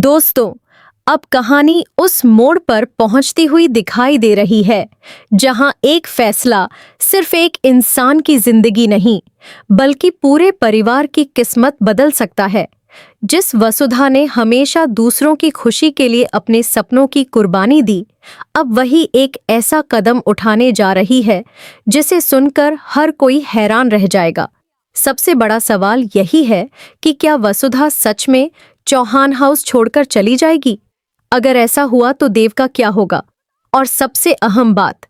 दोस्तों, अब कहानी उस मोड़ पर पहुंचती हुई दिखाई दे रही है जहां एक फैसला सिर्फ एक इंसान की जिंदगी नहीं बल्कि पूरे परिवार की किस्मत बदल सकता है। जिस वसुधा ने हमेशा दूसरों की खुशी के लिए अपने सपनों की कुर्बानी दी, अब वही एक ऐसा कदम उठाने जा रही है जिसे सुनकर हर कोई हैरान रह जाएगा। सबसे बड़ा सवाल यही है कि क्या वसुधा सच में चौहान हाउस छोड़कर चली जाएगी? अगर ऐसा हुआ तो देव का क्या होगा? और सबसे अहम बात,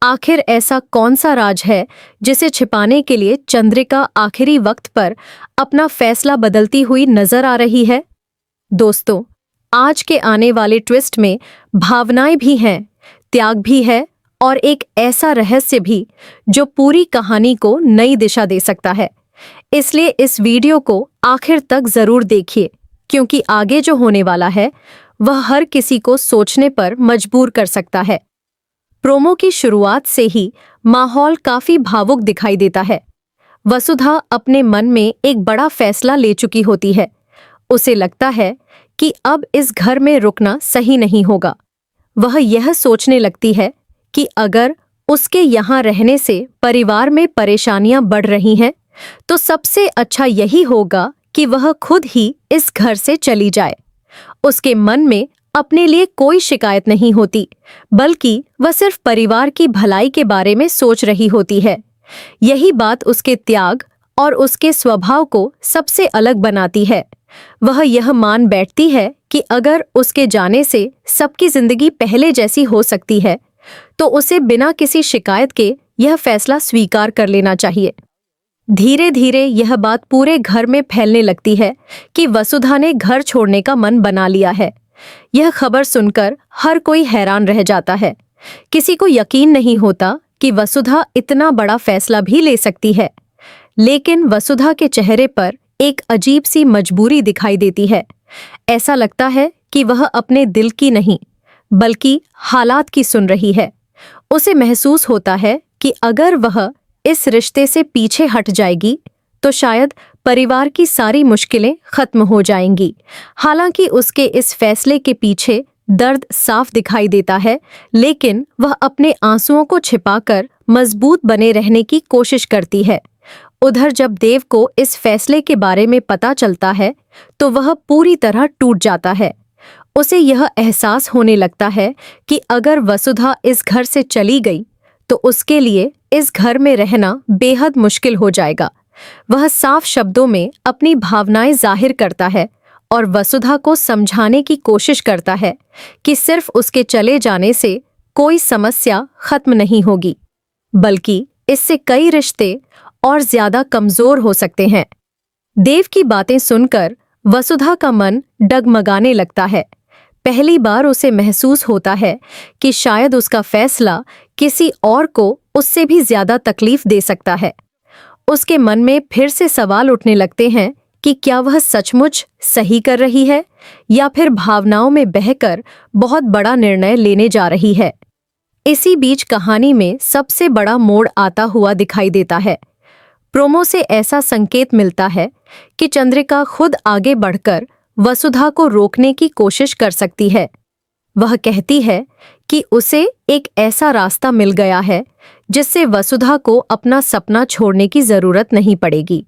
आखिर ऐसा कौन सा राज है जिसे छिपाने के लिए चंद्रिका आखिरी वक्त पर अपना फैसला बदलती हुई नजर आ रही है? दोस्तों, आज के आने वाले ट्विस्ट में भावनाएं भी हैं, त्याग भी है और एक ऐसा रहस्य भी जो पूरी कहानी को नई दिशा दे सकता है। इसलिए इस वीडियो को आखिर तक जरूर देखिए, क्योंकि आगे जो होने वाला है वह हर किसी को सोचने पर मजबूर कर सकता है। प्रोमो की शुरुआत से ही माहौल काफी भावुक दिखाई देता है। वसुधा अपने मन में एक बड़ा फैसला ले चुकी होती है। उसे लगता है कि अब इस घर में रुकना सही नहीं होगा। वह यह सोचने लगती है कि अगर उसके यहाँ रहने से परिवार में परेशानियां बढ़ रही हैं, तो सबसे अच्छा यही होगा कि वह खुद ही इस घर से चली जाए। उसके मन में अपने लिए कोई शिकायत नहीं होती, बल्कि वह सिर्फ परिवार की भलाई के बारे में सोच रही होती है। यही बात उसके त्याग और उसके स्वभाव को सबसे अलग बनाती है। वह यह मान बैठती है कि अगर उसके जाने से सबकी जिंदगी पहले जैसी हो सकती है, तो उसे बिना किसी शिकायत के यह फैसला स्वीकार कर लेना चाहिए। धीरे धीरे यह बात पूरे घर में फैलने लगती है कि वसुधा ने घर छोड़ने का मन बना लिया है। यह खबर सुनकर हर कोई हैरान रह जाता है। किसी को यकीन नहीं होता कि वसुधा इतना बड़ा फैसला भी ले सकती है। लेकिन वसुधा के चेहरे पर एक अजीब सी मजबूरी दिखाई देती है। ऐसा लगता है कि वह अपने दिल की नहीं, बल्कि हालात की सुन रही है। उसे महसूस होता है कि अगर वह इस रिश्ते से पीछे हट जाएगी तो शायद परिवार की सारी मुश्किलें खत्म हो जाएंगी। हालांकि उसके इस फैसले के पीछे दर्द साफ दिखाई देता है, लेकिन वह अपने आंसुओं को छिपाकर मजबूत बने रहने की कोशिश करती है। उधर जब देव को इस फैसले के बारे में पता चलता है तो वह पूरी तरह टूट जाता है। उसे यह एहसास होने लगता है कि अगर वसुधा इस घर से चली गई तो उसके लिए इस घर में रहना बेहद मुश्किल हो जाएगा। वह साफ शब्दों में अपनी भावनाएं जाहिर करता है और वसुधा को समझाने की कोशिश करता है कि सिर्फ उसके चले जाने से कोई समस्या खत्म नहीं होगी, बल्कि इससे कई रिश्ते और ज्यादा कमजोर हो सकते हैं। देव की बातें सुनकर वसुधा का मन डगमगाने लगता है। पहली बार उसे महसूस होता है कि शायद उसका फैसला किसी और को उससे भी ज्यादा तकलीफ दे सकता है। उसके मन में फिर से सवाल उठने लगते हैं कि क्या वह सचमुच सही कर रही है या फिर भावनाओं में बहकर बहुत बड़ा निर्णय लेने जा रही है। इसी बीच कहानी में सबसे बड़ा मोड़ आता हुआ दिखाई देता है। प्रोमो से ऐसा संकेत मिलता है कि चंद्रिका खुद आगे बढ़कर वसुधा को रोकने की कोशिश कर सकती है। वह कहती है कि उसे एक ऐसा रास्ता मिल गया है जिससे वसुधा को अपना सपना छोड़ने की जरूरत नहीं पड़ेगी।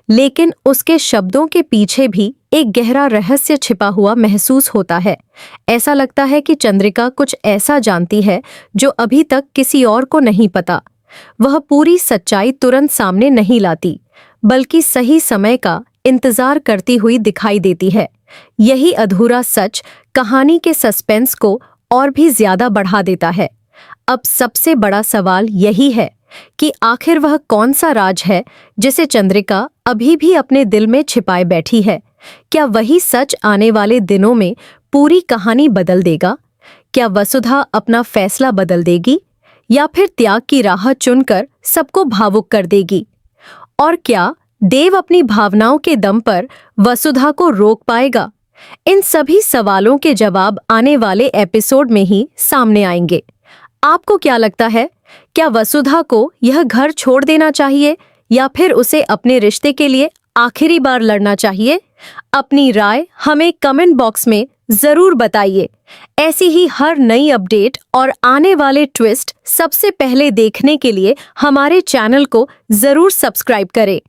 लेकिन उसके शब्दों के पीछे भी एक गहरा रहस्य छिपा हुआ महसूस होता है। ऐसा लगता है कि चंद्रिका कुछ ऐसा जानती है जो अभी तक किसी और को नहीं पता। वह पूरी सच्चाई तुरंत सामने नहीं लाती, बल्कि सही समय का इंतजार करती हुई दिखाई देती है। यही अधूरा सच कहानी के सस्पेंस को और भी ज्यादा बढ़ा देता है। अब सबसे बड़ा सवाल यही है कि आखिर वह कौन सा राज है जिसे चंद्रिका अभी भी अपने दिल में छिपाए बैठी है। क्या वही सच आने वाले दिनों में पूरी कहानी बदल देगा? क्या वसुधा अपना फैसला बदल देगी या फिर त्याग की राह चुनकर सबको भावुक कर देगी? और क्या देव अपनी भावनाओं के दम पर वसुधा को रोक पाएगा? इन सभी सवालों के जवाब आने वाले एपिसोड में ही सामने आएंगे। आपको क्या लगता है, क्या वसुधा को यह घर छोड़ देना चाहिए या फिर उसे अपने रिश्ते के लिए आखिरी बार लड़ना चाहिए? अपनी राय हमें कमेंट बॉक्स में जरूर बताइए। ऐसी ही हर नई अपडेट और आने वाले ट्विस्ट सबसे पहले देखने के लिए हमारे चैनल को जरूर सब्सक्राइब करें।